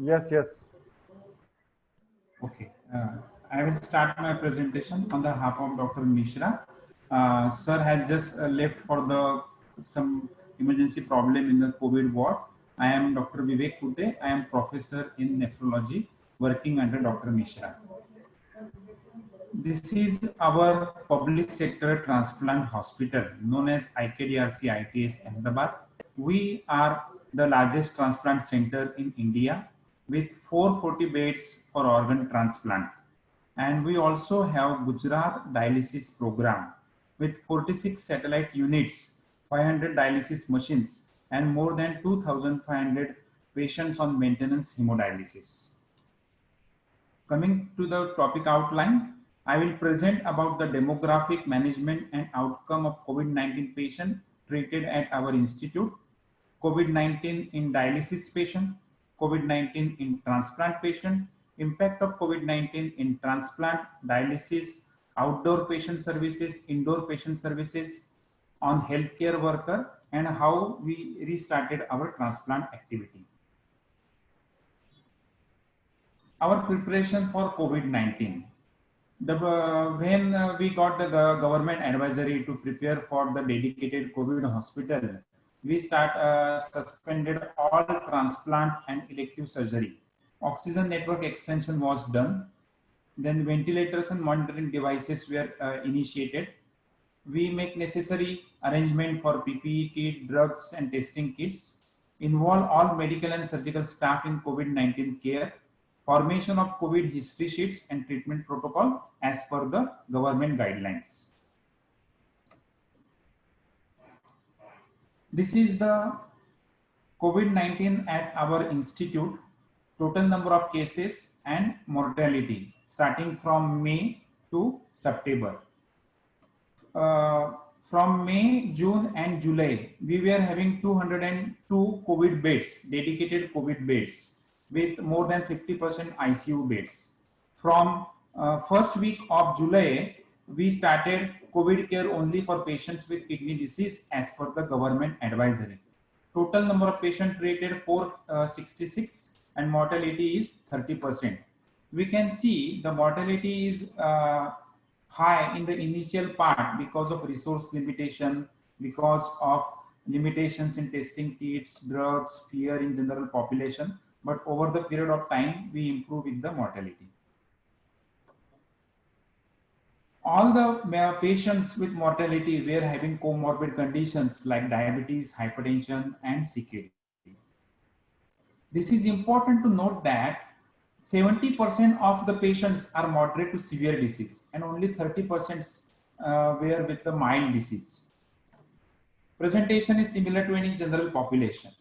Yes, yes. Okay, I will start my presentation on the behalf of Dr. Mishra. Sir has just left for the some emergency problem in the COVID ward. I am Dr. Vivek Kute. I am professor in nephrology working under Dr. Mishra. This is our public sector transplant hospital known as IKDRC ITS Ahmedabad. We are the largest transplant center in India with 440 beds for organ transplant. And we also have Gujarat dialysis program with 46 satellite units, 500 dialysis machines, and more than 2,500 patients on maintenance hemodialysis. Coming to the topic outline, I will present about the demographic management and outcome of COVID-19 patient treated at our institute, COVID-19 in dialysis patient, COVID-19 in transplant patient, impact of COVID-19 in transplant, dialysis, outdoor patient services, indoor patient services on healthcare worker, and how we restarted our transplant activity. Our preparation for COVID-19. When we got the government advisory to prepare for the dedicated COVID hospital, we suspended all transplant and elective surgery. Oxygen network extension was done. Then ventilators and monitoring devices were initiated. We make necessary arrangement for PPE kit, drugs and testing kits. Involve all medical and surgical staff in COVID-19 care. Formation of COVID history sheets and treatment protocol as per the government guidelines. This is the COVID-19 at our institute, total number of cases and mortality starting from May to September. From May, June and July, we were having 202 COVID beds, dedicated COVID beds with more than 50% ICU beds. From first week of July, we started COVID care only for patients with kidney disease as per the government advisory. Total number of patients treated 466 and mortality is 30%. We can see the mortality is high in the initial part because of resource limitation, because of limitations in testing kits, drugs, fear in general population. But over the period of time, we improve with the mortality. All the patients with mortality were having comorbid conditions like diabetes, hypertension, and CKD. This is important to note that 70% of the patients are moderate to severe disease and only 30% were with the mild disease. Presentation is similar to any general population.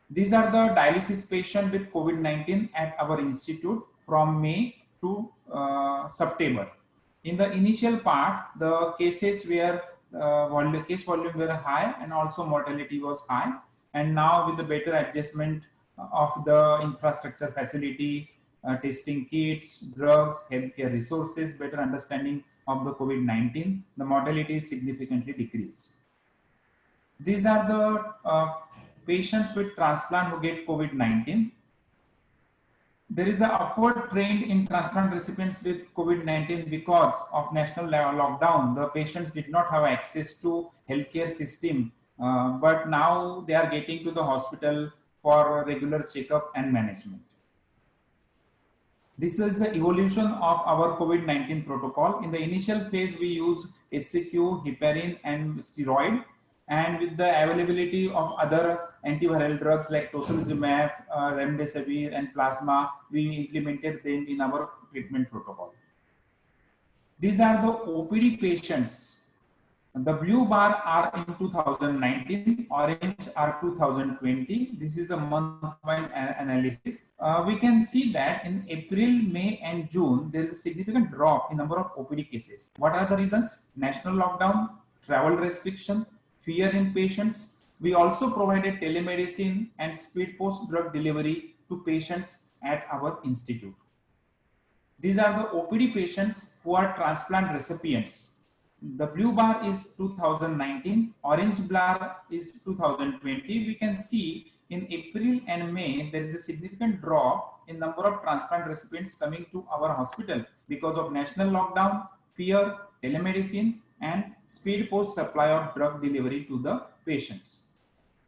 These are the dialysis patients with COVID-19 at our institute from May to September. In the initial part, the cases were case volume were high and also mortality was high. And now with the better adjustment of the infrastructure facility, testing kits, drugs, healthcare resources, better understanding of the COVID-19, the mortality is significantly decreased. These are the patients with transplant who get COVID-19. There is an upward trend in transplant recipients with COVID-19 because of national lockdown. The patients did not have access to healthcare system, but now they are getting to the hospital for regular checkup and management. This is the evolution of our COVID-19 protocol. In the initial phase, we use HCQ, heparin, and steroid. And with the availability of other antiviral drugs like tocilizumab, remdesivir, and plasma, we implemented them in our treatment protocol. These are the OPD patients. The blue bar are in 2019, orange are 2020. This is a month-wise analysis. We can see that in April, May, and June, there is a significant drop in number of OPD cases. What are the reasons? National lockdown, travel restriction, fear in patients. We also provided telemedicine and speed post drug delivery to patients at our institute. These are the OPD patients who are transplant recipients. The blue bar is 2019, orange bar is 2020. We can see in April and May, there is a significant drop in number of transplant recipients coming to our hospital because of national lockdown, fear, telemedicine, and speed post supply of drug delivery to the patients.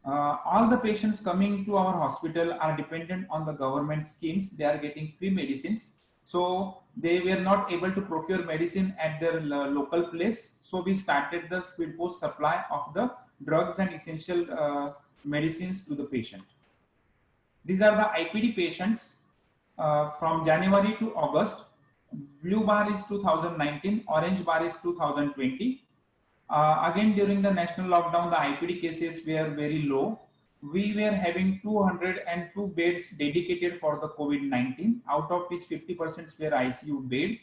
All the patients coming to our hospital are dependent on the government schemes. They are getting free medicines. So they were not able to procure medicine at their local place. So we started the speed post supply of the drugs and essential medicines to the patient. These are the IPD patients from January to August. Blue bar is 2019, orange bar is 2020. Again, during the national lockdown, the IPD cases were very low. We were having 202 beds dedicated for the COVID-19, out of which 50% were ICU bed.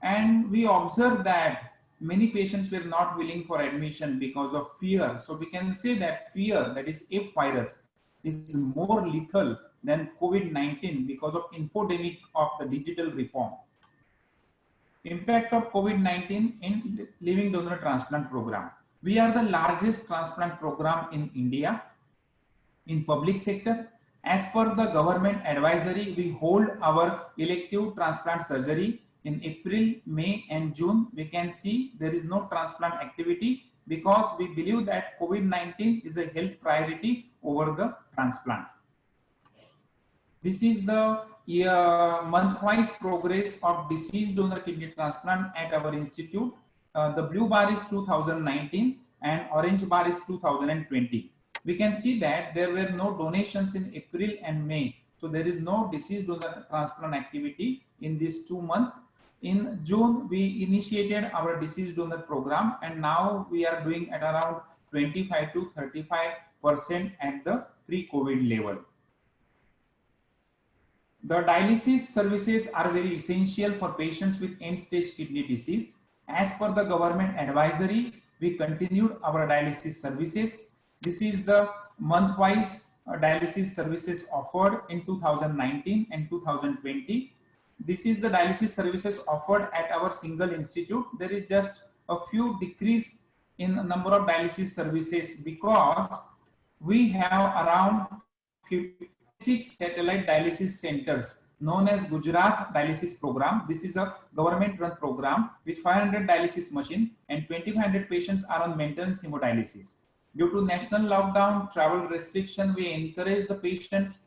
And we observed that many patients were not willing for admission because of fear. So we can say that fear, that is F virus, is more lethal than COVID-19 because of infodemic of the digital reform. Impact of COVID-19 in living donor transplant program. We are the largest transplant program in India in public sector. As per the government advisory, we hold our elective transplant surgery in April, May and June. We can see there is no transplant activity because we believe that COVID-19 is a health priority over the transplant. This is the month-wise progress of deceased donor kidney transplant at our institute. The blue bar is 2019 and orange bar is 2020. We can see that there were no donations in April and May. So there is no deceased donor transplant activity in these 2 months. In June, we initiated our deceased donor program and now we are doing at around 25 to 35% at the pre-COVID level. The dialysis services are very essential for patients with end-stage kidney disease. As per the government advisory, we continued our dialysis services. This is the month-wise dialysis services offered in 2019 and 2020. This is the dialysis services offered at our single institute. There is just a few decrease in the number of dialysis services because we have around 56 satellite dialysis centers known as Gujarat Dialysis Program. This is a government-run program with 500 dialysis machines and 2,500 patients are on maintenance hemodialysis. Due to national lockdown, travel restriction, we encourage the patients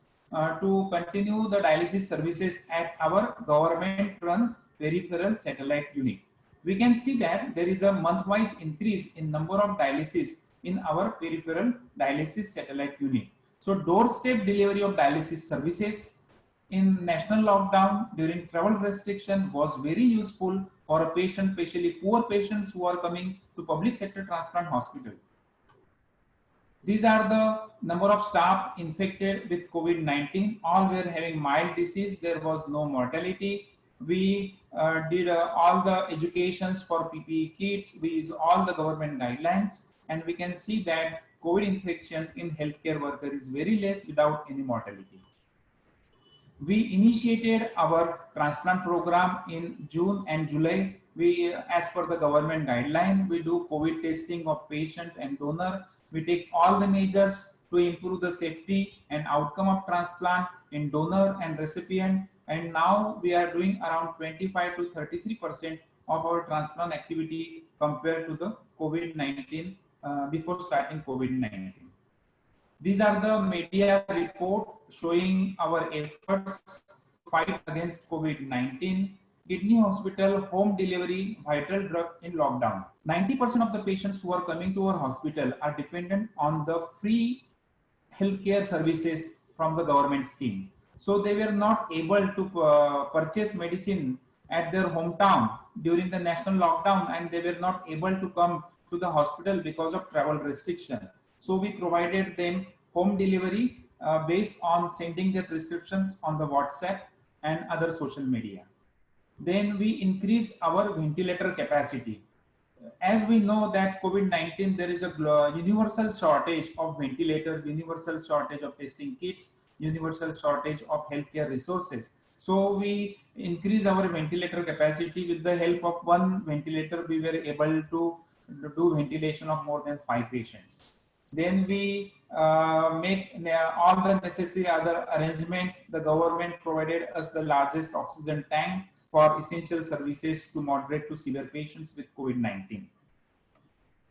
to continue the dialysis services at our government-run peripheral satellite unit. We can see that there is a month-wise increase in number of dialysis in our peripheral dialysis satellite unit. So doorstep delivery of dialysis services in national lockdown during travel restriction was very useful for a patient, especially poor patients who are coming to public sector transplant hospital. These are the number of staff infected with COVID-19. All were having mild disease. There was no mortality. We did all the educations for PPE kits. We use all the government guidelines, and we can see that COVID infection in healthcare worker is very less without any mortality. We initiated our transplant program in June and July. We, as per the government guideline, we do COVID testing of patient and donor. We take all the measures to improve the safety and outcome of transplant in donor and recipient. And now we are doing around 25 to 33% of our transplant activity compared to the COVID-19 before starting COVID-19. These are the media report showing our efforts to fight against COVID-19. Kidney hospital, home delivery, vital drug in lockdown. 90% of the patients who are coming to our hospital are dependent on the free healthcare services from the government scheme. So they were not able to purchase medicine at their hometown during the national lockdown, and they were not able to come to the hospital because of travel restriction. So we provided them home delivery based on sending their prescriptions on the WhatsApp and other social media. Then we increase our ventilator capacity. As we know that COVID-19, there is a universal shortage of ventilators, universal shortage of testing kits, universal shortage of healthcare resources. So we increase our ventilator capacity. With the help of one ventilator, we were able to do ventilation of more than 5 patients. Then we make all the necessary other arrangement. The government provided us the largest oxygen tank for essential services to moderate to severe patients with COVID-19.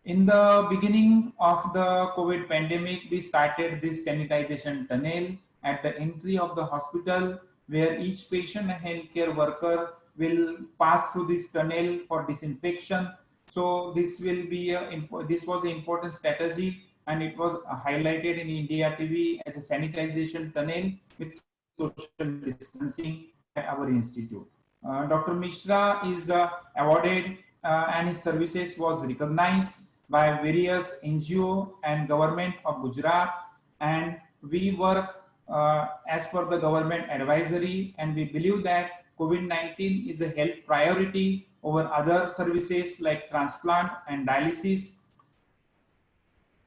In the beginning of the COVID pandemic, we started this sanitization tunnel at the entry of the hospital, where each patient and healthcare worker will pass through this tunnel for disinfection. So this will be this was an important strategy, and it was highlighted in India TV as a sanitization tunnel with social distancing at our institute. Dr. Mishra is awarded and his services was recognized by various NGO and government of Gujarat, and we work as per the government advisory, and we believe that COVID-19 is a health priority over other services like transplant and dialysis.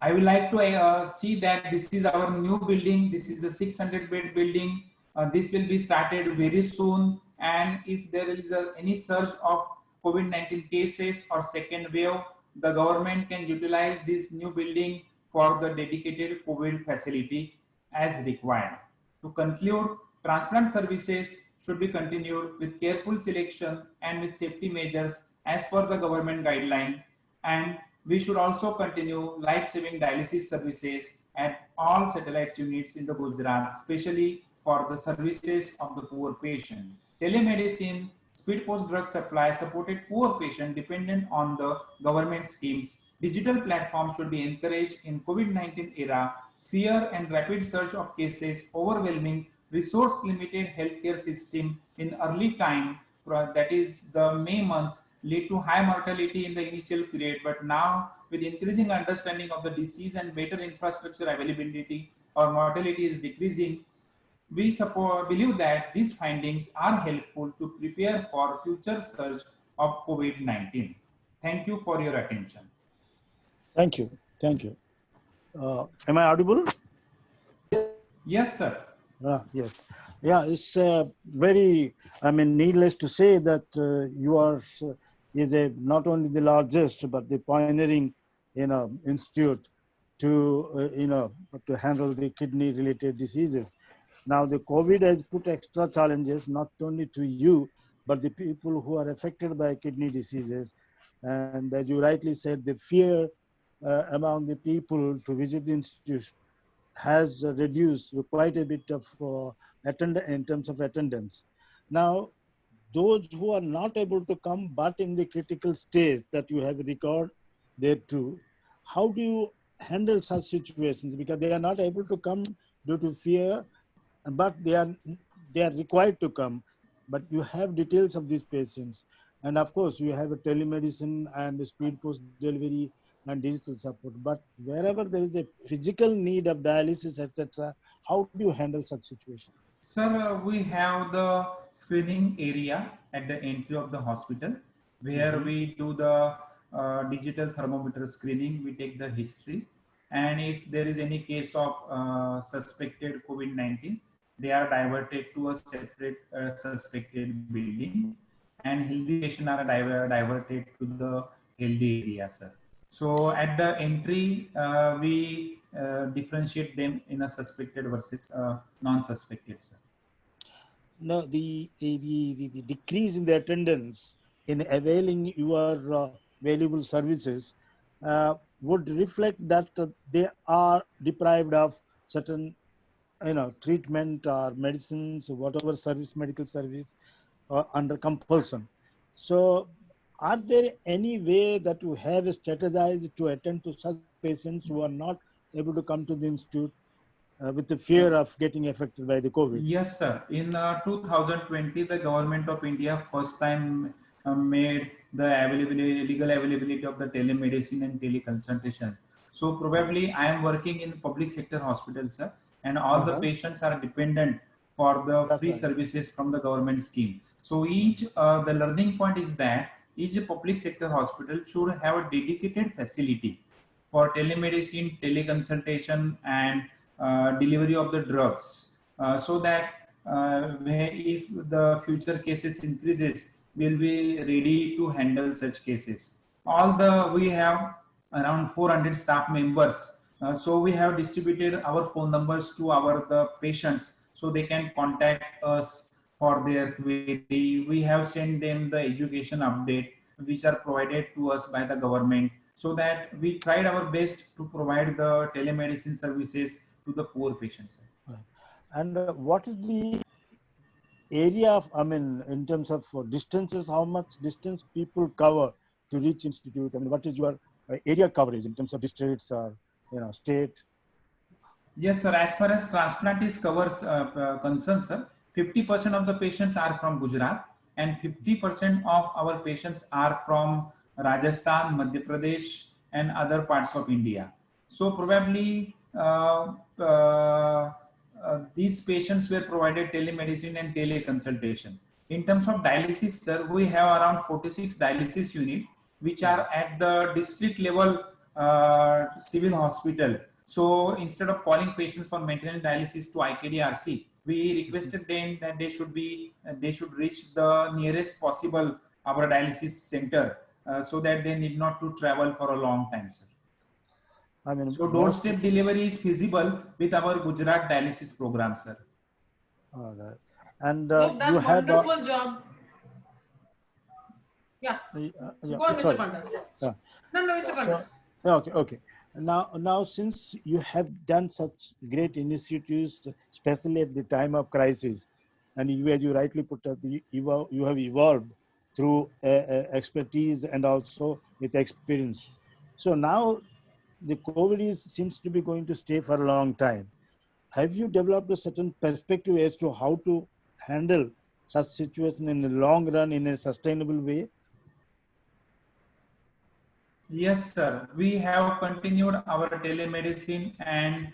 I would like to see that this is our new building. This is a 600 bed building. This will be started very soon. And if there is any surge of COVID-19 cases or second wave, the government can utilize this new building for the dedicated COVID facility as required. To conclude, transplant services should be continued with careful selection and with safety measures as per the government guideline, and we should also continue life-saving dialysis services at all satellite units in the Gujarat, especially for the services of the poor patient. Telemedicine, speed post drug supply supported poor patient dependent on the government schemes. Digital platforms should be encouraged in COVID-19 era. Fear and rapid surge of cases, overwhelming resource-limited healthcare system in early time, that is the May month, lead to high mortality in the initial period, but now with increasing understanding of the disease and better infrastructure availability, our mortality is decreasing. We believe that these findings are helpful to prepare for future surge of COVID-19. Thank you for your attention. Thank you. Thank you. Am I audible? Yes, sir. Yes. Yeah, it's very, needless to say that you are is not only the largest, but the pioneering, institute to, to handle the kidney related diseases. Now the COVID has put extra challenges, not only to you, but the people who are affected by kidney diseases. And as you rightly said, the fear among the people to visit the institute has reduced quite a bit of in terms of attendance. Now, those who are not able to come, but in the critical stage that you have record there too, how do you handle such situations? Because they are not able to come due to fear, but they are required to come. But you have details of these patients, and of course you have a telemedicine and speed post delivery and digital support. But wherever there is a physical need of dialysis, etc., how do you handle such situation? Sir, we have the screening area at the entry of the hospital where we do the digital thermometer screening. We take the history, and if there is any case of suspected COVID-19, they are diverted to a separate suspected building, and healthy patients are diverted to the healthy area, sir. So at the entry, we differentiate them in a suspected versus non-suspected, sir. No, the decrease in the attendance in availing your valuable services would reflect that they are deprived of certain, treatment or medicines, whatever service, medical service, under compulsion. So, are there any way that you have strategized to attend to such patients who are not able to come to the institute with the fear of getting affected by the COVID? Yes, sir. In 2020, the government of India first time made the legal availability of the telemedicine and teleconsultation. So probably I am working in public sector hospital, sir, and all the patients are dependent for the free services from the government scheme. So the learning point is that each public sector hospital should have a dedicated facility for telemedicine, teleconsultation, and delivery of the drugs, so that if the future cases increases, we'll be ready to handle such cases. We have around 400 staff members So we have distributed our phone numbers to the patients so they can contact us for their query. We have sent them the education update which are provided to us by the government, so that we tried our best to provide the telemedicine services to the poor patients. And what is the area of, I mean, in terms of distances, how much distance people cover to reach institute? I mean, what is your area coverage in terms of districts or, state? Yes, sir. As far as transplant is covers concerned, sir, 50% of the patients are from Gujarat and 50% of our patients are from Rajasthan, Madhya Pradesh, and other parts of India. So probably these patients were provided telemedicine and teleconsultation. In terms of dialysis, sir, we have around 46 dialysis units which are at the district level civil hospital. So instead of calling patients for maintenance dialysis to IKDRC, we requested them that they should reach the nearest possible our dialysis center, so that they need not to travel for a long time, sir. I mean, So doorstep delivery is feasible with our Gujarat dialysis program, sir. all right. And You've you done have, wonderful job. Yeah. yeah, Go on, Mr. sorry. Panda. Yeah. No, Mr. Panda. Okay, okay. Now, since you have done such great initiatives, especially at the time of crisis, and you, as you rightly put up, you have evolved through expertise and also with experience. So now the COVID seems to be going to stay for a long time. Have you developed a certain perspective as to how to handle such situation in the long run in a sustainable way? Yes, sir. We have continued our telemedicine and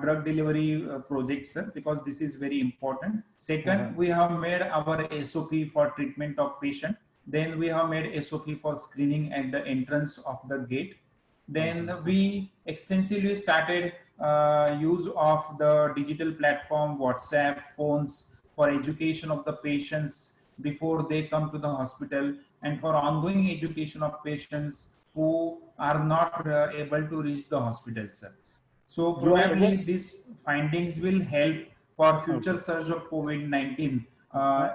drug delivery project, sir, because this is very important. Second, we have made our SOP for treatment of patient. Then we have made SOP for screening at the entrance of the gate. Then we extensively started use of the digital platform, WhatsApp, phones for education of the patients before they come to the hospital, and for ongoing education of patients who are not able to reach the hospital, sir. So You are probably aware? these findings will help for future Okay. surge of COVID-19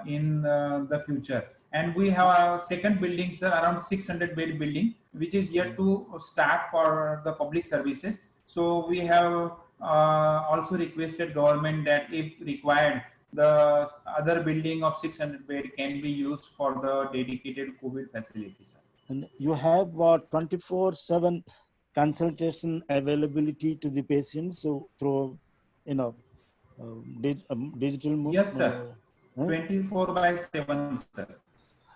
in the future. And we have a second building, sir, around 600 bed building, which is yet to start for the public services. So we have also requested government that if required, the other building of 600 bed can be used for the dedicated COVID facilities, sir. And you have what 24/7 consultation availability to the patients. So through, you know, digital, Yes, sir. huh? 24 by 7, sir.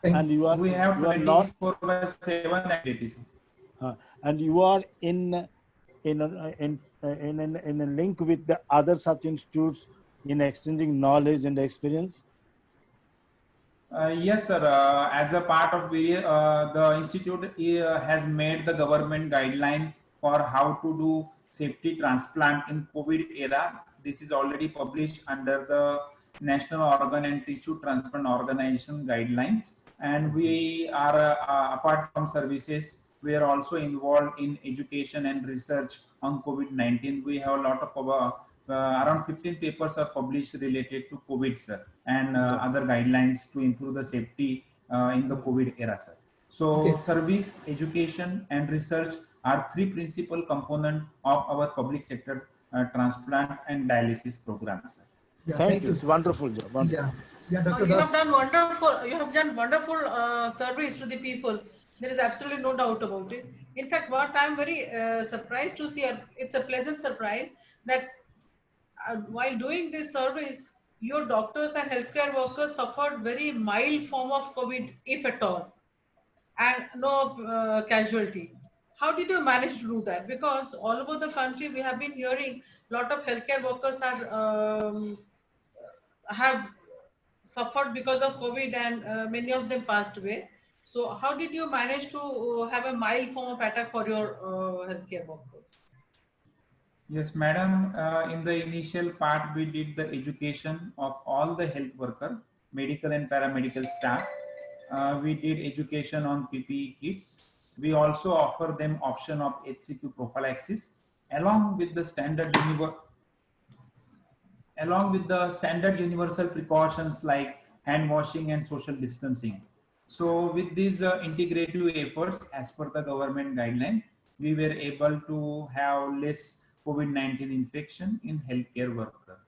And We have you are not, 24 by 7 activities. and you are in a link with the other such institutes in exchanging knowledge and experience. Yes, sir. As a part of the institute has made the government guideline for how to do safety transplant in COVID era. This is already published under the National Organ and Tissue Transplant Organization guidelines. And we are, apart from services, we are also involved in education and research on COVID-19. We have a lot of around 15 papers are published related to COVID, sir, and other guidelines to improve the safety in the COVID era, sir. So service, education, and research are three principal components of our public sector transplant and dialysis programs, sir. Yeah, Thank you. It's wonderful job. Wonderful. Yeah, yeah, Dr. You have Das. done wonderful. You have done wonderful service to the people. There is absolutely no doubt about it. In fact, what I'm very surprised to see, it's a pleasant surprise that while doing this service, your doctors and healthcare workers suffered very mild form of COVID, if at all, and no casualty. How did you manage to do that? Because all over the country, we have been hearing a lot of healthcare workers have suffered because of COVID, and many of them passed away. So, how did you manage to have a mild form of attack for your healthcare workers? Yes, madam. In the initial part, we did the education of all the health worker, medical and paramedical staff. We did education on PPE kits. We also offer them option of HCQ prophylaxis. along with the standard universal precautions like hand washing and social distancing. So with these integrative efforts as per the government guideline, we were able to have less COVID-19 infection in healthcare worker.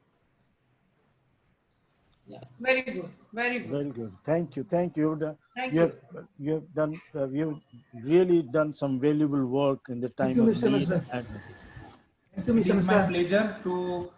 Yeah, very good, very good. Very good. Thank you. Thank you. Thank You you. have, you have done, you've really done some valuable work in the Thank time you, of Mr. need. Misra. And Thank you, It Mr. is my Misra. pleasure to